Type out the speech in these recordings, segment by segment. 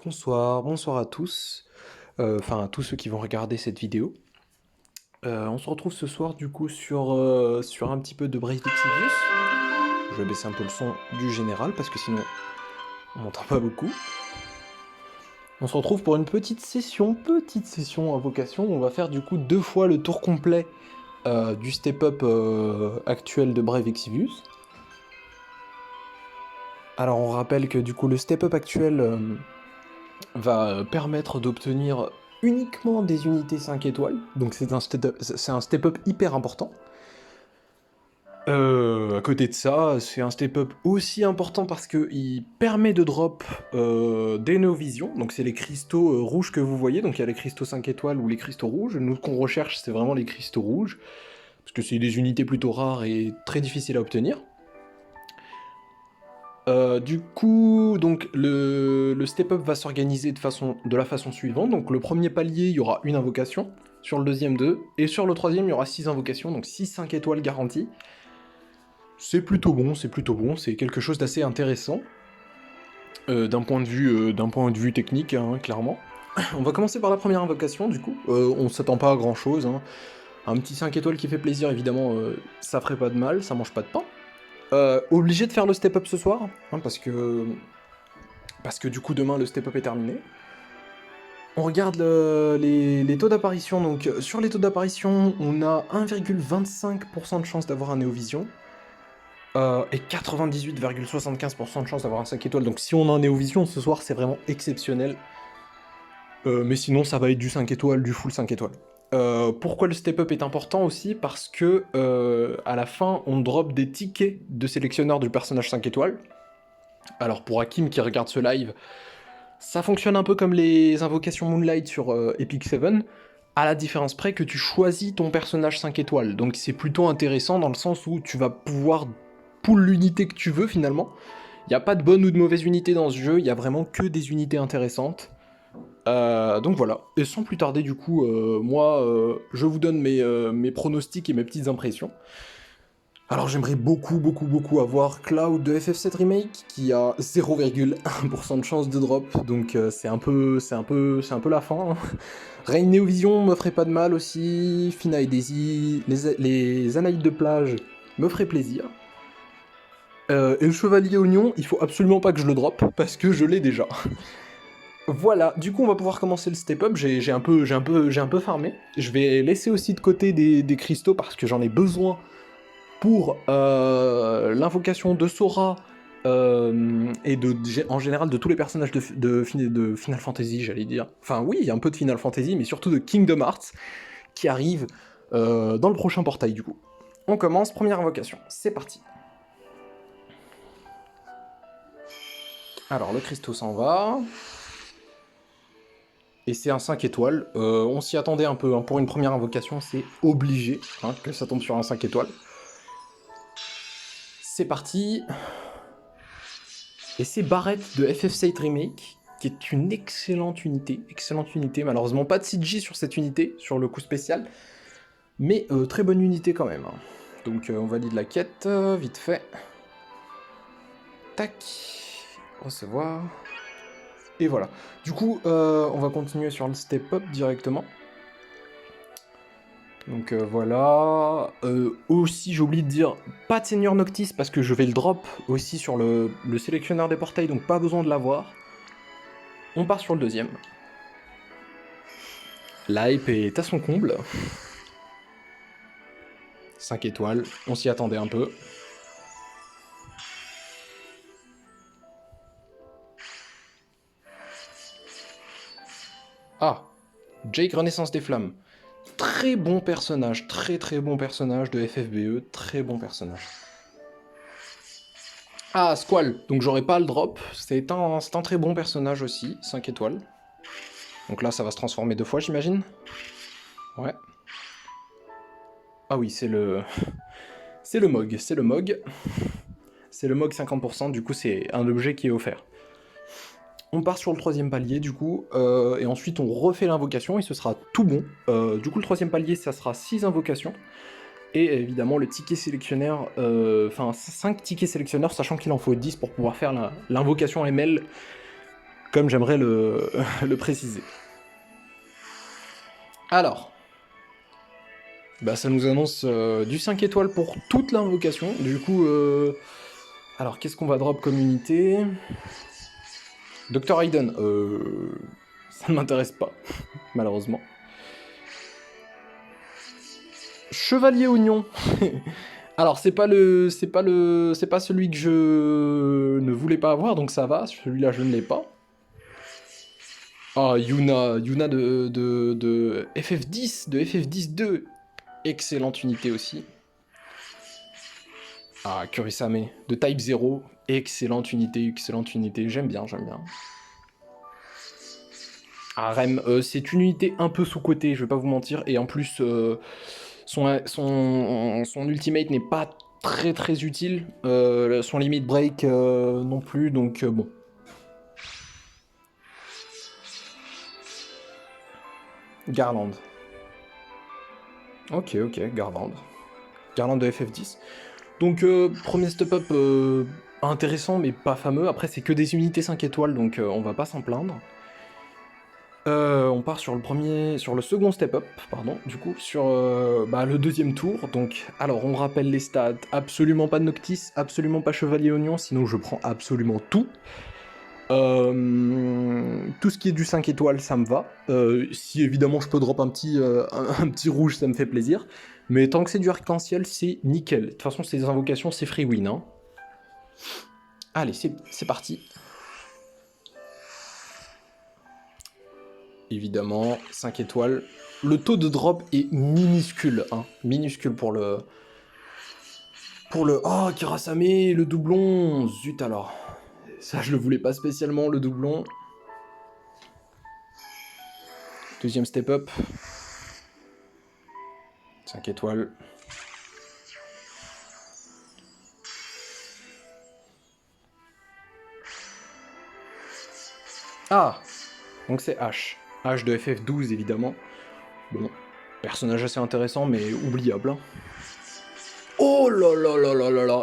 Bonsoir à tous, enfin à tous ceux qui vont regarder cette vidéo. On se retrouve ce soir du coup sur un petit peu de Brave Exvius. Je vais baisser un peu le son du général parce que sinon on n'entend pas beaucoup. On se retrouve pour une petite session invocation. On va faire du coup 2 fois le tour complet du step-up actuel de Brave Exvius. Alors on rappelle que du coup le step-up actuel va permettre d'obtenir uniquement des unités 5 étoiles, donc c'est un step-up hyper important. À côté de ça, c'est un step-up aussi important parce qu'il permet de drop des Néovisions, donc c'est les cristaux rouges que vous voyez, donc il y a les cristaux 5 étoiles ou les cristaux rouges. Nous, ce qu'on recherche, c'est vraiment les cristaux rouges, parce que c'est des unités plutôt rares et très difficiles à obtenir. Du coup, donc le step-up va s'organiser de la façon suivante. Donc le premier palier, il y aura une invocation, sur le deuxième 2, et sur le troisième, il y aura 6 invocations, donc 6 5 étoiles garanties. C'est plutôt bon, c'est quelque chose d'assez intéressant, d'un point de vue technique, hein, clairement. On va commencer par la première invocation, du coup. On s'attend pas à grand-chose, hein. Un petit 5 étoiles qui fait plaisir, évidemment, ça ferait pas de mal, ça mange pas de pain. Obligé de faire le step-up ce soir, hein, parce que du coup demain le step-up est terminé. On regarde les taux d'apparition, donc sur les taux d'apparition, on a 1,25% de chance d'avoir un Néovision, et 98,75% de chance d'avoir un 5 étoiles, donc si on a un Néovision ce soir c'est vraiment exceptionnel. Mais sinon ça va être du 5 étoiles, du full 5 étoiles. Pourquoi le step-up est important aussi? Parce que à la fin on drop des tickets de sélectionneur du personnage 5 étoiles. Alors pour Hakim qui regarde ce live, ça fonctionne un peu comme les invocations Moonlight sur Epic 7, à la différence près que tu choisis ton personnage 5 étoiles. Donc c'est plutôt intéressant dans le sens où tu vas pouvoir pull l'unité que tu veux finalement. Il n'y a pas de bonne ou de mauvaise unité dans ce jeu, il y a vraiment que des unités intéressantes. Donc voilà, et sans plus tarder du coup, moi je vous donne mes pronostics et mes petites impressions. Alors j'aimerais beaucoup avoir Cloud de FF7 Remake qui a 0,1% de chance de drop, donc c'est un peu la fin, hein. Rain Neovision me ferait pas de mal aussi, Fina et Daisy, les Anaïdes de plage me feraient plaisir. Et le Chevalier Oignon, il faut absolument pas que je le drop, parce que je l'ai déjà. Voilà, du coup on va pouvoir commencer le step-up, j'ai un peu farmé. Je vais laisser aussi de côté des cristaux parce que j'en ai besoin pour l'invocation de Sora et en général de tous les personnages de Final Fantasy, j'allais dire. Enfin oui, il y a un peu de Final Fantasy, mais surtout de Kingdom Hearts, qui arrive dans le prochain portail du coup. On commence, première invocation, c'est parti. Alors le cristaux s'en va. Et c'est un 5 étoiles, on s'y attendait un peu, hein. Pour une première invocation, c'est obligé hein, que ça tombe sur un 5 étoiles. C'est parti. Et c'est Barret de FF7 Remake, qui est une excellente unité, malheureusement pas de CG sur cette unité, sur le coup spécial, mais très bonne unité quand même, hein. Donc on valide la quête, vite fait. Tac, recevoir. Et voilà. Du coup, on va continuer sur le step-up directement. Donc voilà. Aussi, j'ai oublié de dire, pas de Seigneur Noctis parce que je vais le drop aussi sur le sélectionneur des portails, donc pas besoin de l'avoir. On part sur le deuxième. La hype est à son comble. 5 étoiles, on s'y attendait un peu. Ah, Jake Renaissance des Flammes. Très bon personnage, très bon personnage de FFBE, très bon personnage. Ah, Squall, donc j'aurais pas le drop, c'est un très bon personnage aussi, 5 étoiles. Donc là, ça va se transformer 2 fois, j'imagine. Ouais. Ah oui, c'est le... c'est le MOG. C'est le MOG 50%, du coup c'est un objet qui est offert. On part sur le troisième palier du coup, et ensuite on refait l'invocation et ce sera tout bon. Du coup le troisième palier ça sera 6 invocations, et évidemment le ticket sélectionneur, enfin 5 tickets sélectionneurs, sachant qu'il en faut 10 pour pouvoir faire l'invocation ML comme j'aimerais le, le préciser. Alors, bah ça nous annonce du 5 étoiles pour toute l'invocation. Du coup, alors qu'est-ce qu'on va drop comme unité? Dr. Hayden, ça ne m'intéresse pas, malheureusement. Chevalier Oignon. Alors c'est pas celui que je ne voulais pas avoir, donc ça va. Celui-là je ne l'ai pas. Ah, Yuna de FF10, de FF10-2. Excellente unité aussi. Ah, Kurisame, de Type 0. Excellente unité, j'aime bien. Ah, Rem, c'est une unité un peu sous-cotée, je vais pas vous mentir, et en plus, son ultimate n'est pas très utile, son limit break non plus, donc bon. Garland. Ok, Garland. Garland de FF10. Donc, premier step-up intéressant, mais pas fameux. Après, c'est que des unités 5 étoiles, donc on va pas s'en plaindre. On part sur le second step-up, pardon, du coup, sur le deuxième tour. Donc, alors, on rappelle les stats. Absolument pas de Noctis, absolument pas Chevalier Oignon, sinon je prends absolument tout. Tout ce qui est du 5 étoiles, ça me va. Si évidemment je peux drop un petit rouge, ça me fait plaisir. Mais tant que c'est du arc-en-ciel, c'est nickel. De toute façon, ces invocations, c'est free win. Hein. Allez, c'est parti. Évidemment, 5 étoiles. Le taux de drop est minuscule. Hein. Minuscule pour le... Oh, Kirasame, le doublon. Zut alors. Ça, je le voulais pas spécialement, le doublon. Deuxième step-up. 5 étoiles. Ah! Donc c'est H. H de FF12, évidemment. Bon, personnage assez intéressant, mais oubliable. Hein. Oh là là là là là là!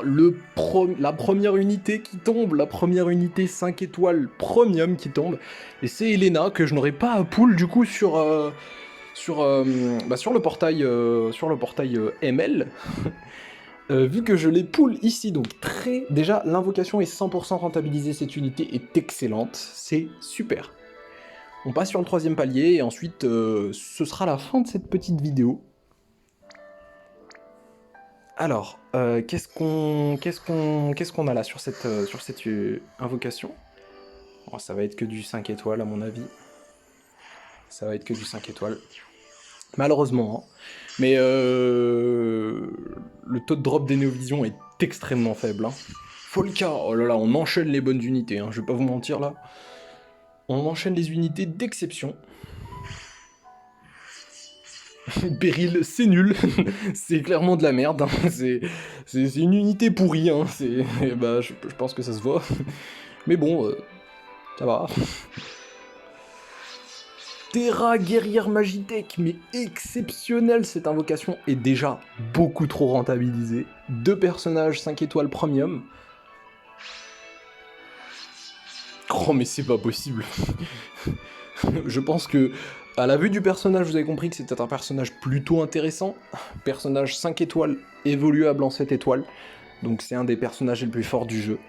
La première unité qui tombe, la première unité 5 étoiles premium qui tombe. Et c'est Elena, que je n'aurais pas à pull, du coup, sur le portail ML. Vu que je les pull ici, donc déjà, l'invocation est 100% rentabilisée, cette unité est excellente, c'est super. On passe sur le troisième palier, et ensuite, ce sera la fin de cette petite vidéo. Alors, qu'est-ce qu'on a là sur cette invocation? Oh, ça va être que du 5 étoiles, à mon avis. Ça va être que du 5 étoiles. Malheureusement, hein. Mais le taux de drop des Néovisions est extrêmement faible. Hein. Folka, oh là là, on enchaîne les bonnes unités, hein, je vais pas vous mentir là. On enchaîne les unités d'exception. Beryl, c'est nul, c'est clairement de la merde, hein. C'est une unité pourrie, hein. Je pense que ça se voit. Mais bon, ça va. Terra guerrière Magitech, mais exceptionnelle cette invocation, est déjà beaucoup trop rentabilisée. 2 personnages 5 étoiles premium. Oh mais c'est pas possible. Je pense que, à la vue du personnage, vous avez compris que c'était un personnage plutôt intéressant. Personnage 5 étoiles, évoluable en 7 étoiles. Donc c'est un des personnages les plus forts du jeu.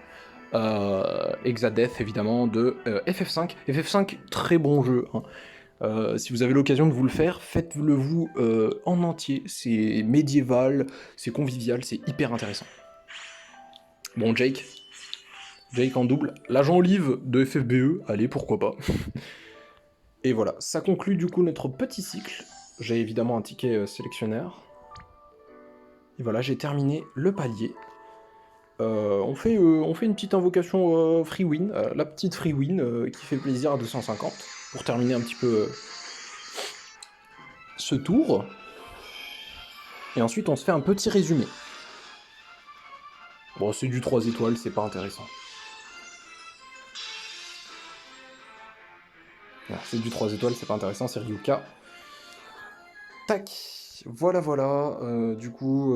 Exadeth, évidemment, de FF5. FF5, très bon jeu. Hein. Si vous avez l'occasion de vous le faire, faites-le vous en entier. C'est médiéval, c'est convivial, c'est hyper intéressant. Bon, Jake en double. L'agent Olive de FFBE, allez, pourquoi pas. Et voilà, ça conclut du coup notre petit cycle. J'ai évidemment un ticket sélectionneur. Et voilà, j'ai terminé le palier. On fait une petite invocation free win, la petite free win qui fait plaisir à 250, pour terminer un petit peu ce tour. Et ensuite on se fait un petit résumé. Bon, c'est du 3 étoiles, c'est pas intéressant. C'est du 3 étoiles, c'est pas intéressant, c'est Ryuka. Tac, voilà. Du coup,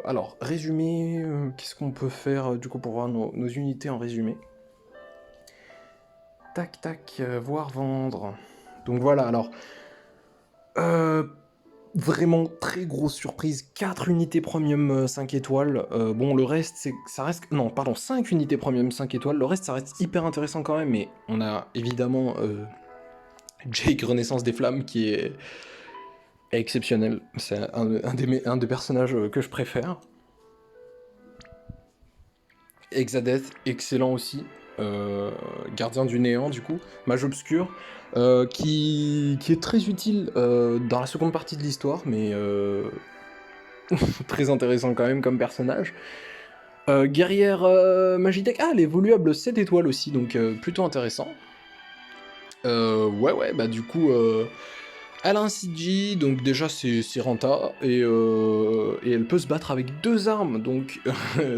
alors, résumé, qu'est-ce qu'on peut faire du coup pour voir nos unités en résumé? tac, tac, voir vendre. Donc voilà, alors... Euh, vraiment très grosse surprise, 4 unités premium 5 étoiles. Bon, le reste, ça reste... Non, pardon, 5 unités premium 5 étoiles. Le reste, ça reste hyper intéressant quand même, mais on a évidemment Jake Renaissance des Flammes qui est exceptionnel. C'est un des personnages que je préfère. Exadeth, excellent aussi. Gardien du néant, du coup. Mage obscur. Qui est très utile dans la seconde partie de l'histoire, mais très intéressant quand même comme personnage. Guerrière Magitech, ah, elle est évoluable 7 étoiles aussi, donc plutôt intéressant. Ouais, bah du coup, elle a un CG, donc déjà c'est Renta, et elle peut se battre avec 2 armes, donc,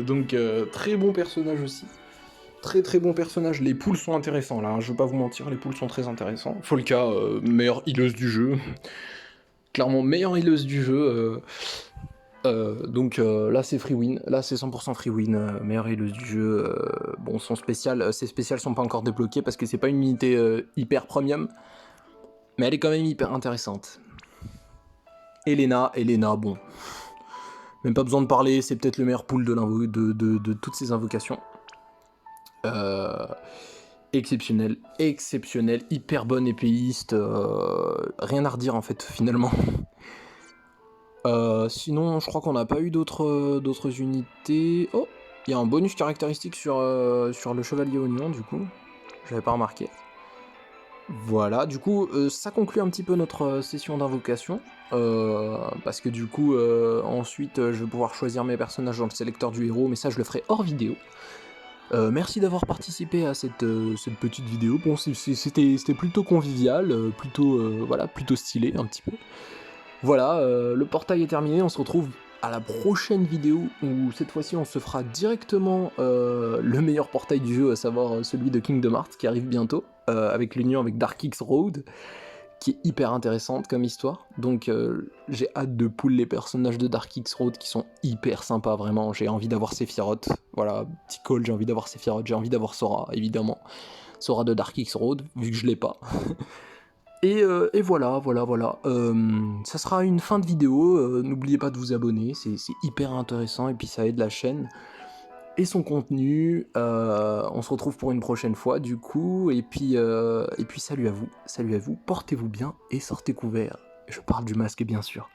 donc très bon personnage aussi. Très bon personnage, les poules sont intéressants là, hein, je veux pas vous mentir, les poules sont très intéressants. Folka, meilleure healeuse du jeu, clairement meilleure healeuse du jeu, donc là c'est free win, là c'est 100% free win, meilleure healeuse du jeu. Bon, ses spéciales sont pas encore débloquées parce que c'est pas une unité hyper premium, mais elle est quand même hyper intéressante. Elena, bon, même pas besoin de parler, c'est peut-être le meilleur pool de toutes ces invocations. Exceptionnel, hyper bonne épéiste, rien à redire en fait finalement. Sinon, je crois qu'on n'a pas eu d'autres unités. Oh, il y a un bonus caractéristique sur le chevalier oignon du coup, j'avais pas remarqué. Voilà, du coup, ça conclut un petit peu notre session d'invocation, parce que du coup, ensuite, je vais pouvoir choisir mes personnages dans le sélecteur du héros, mais ça, je le ferai hors vidéo. Merci d'avoir participé à cette petite vidéo. Bon, c'était plutôt convivial, voilà, plutôt stylé un petit peu. Voilà, le portail est terminé, on se retrouve à la prochaine vidéo où cette fois-ci on se fera directement le meilleur portail du jeu, à savoir celui de Kingdom Hearts qui arrive bientôt, avec l'union avec Dark X Road, qui est hyper intéressante comme histoire. Donc j'ai hâte de pull les personnages de Dark X Road qui sont hyper sympas, vraiment. J'ai envie d'avoir Sephiroth, voilà, petit call, j'ai envie d'avoir Sephiroth, j'ai envie d'avoir Sora, évidemment. Sora de Dark X Road, vu que je l'ai pas. Et voilà. Ça sera une fin de vidéo, n'oubliez pas de vous abonner, c'est hyper intéressant et puis ça aide la chaîne et son contenu. On se retrouve pour une prochaine fois du coup, et puis salut à vous, portez-vous bien et sortez couverts. Je parle du masque bien sûr.